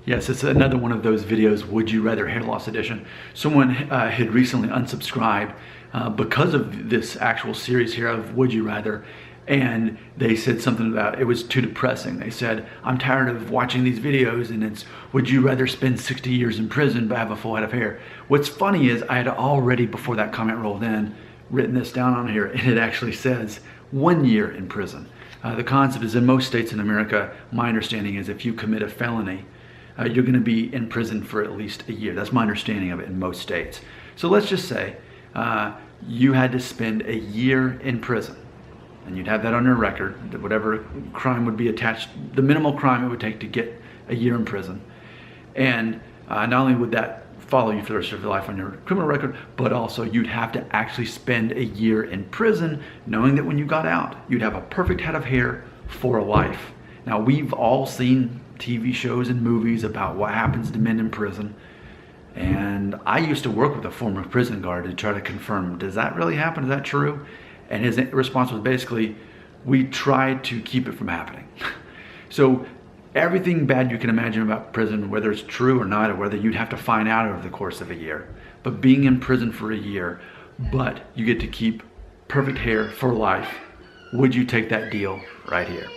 Yes, it's another one of those videos, Would You Rather Hair Loss Edition. Someone had recently unsubscribed because of this actual series here of Would You Rather, and they said something about it was too depressing. They said, I'm tired of watching these videos and it's, would you rather spend 60 years in prison but have a full head of hair? What's funny is I had already, before that comment rolled in, written this down on here, and it actually says 1 year in prison. The concept is in most states in America, my understanding is if you commit a felony, you're going to be in prison for at least a year. That's my understanding of it in most states. So let's just say you had to spend a year in prison, and you'd have that on your record, that whatever crime would be attached, the minimal crime it would take to get a year in prison. And not only would that follow you for the rest of your life on your criminal record, but also you'd have to actually spend a year in prison knowing that when you got out, you'd have a perfect head of hair for life. Now, we've all seen TV shows and movies about what happens to men in prison. And I used to work with a former prison guard to try to confirm, does that really happen? Is that true? And his response was basically, we tried to keep it from happening. So everything bad you can imagine about prison, whether it's true or not, or whether you'd have to find out over the course of a year. But being in prison for a year, but you get to keep perfect hair for life, would you take that deal right here?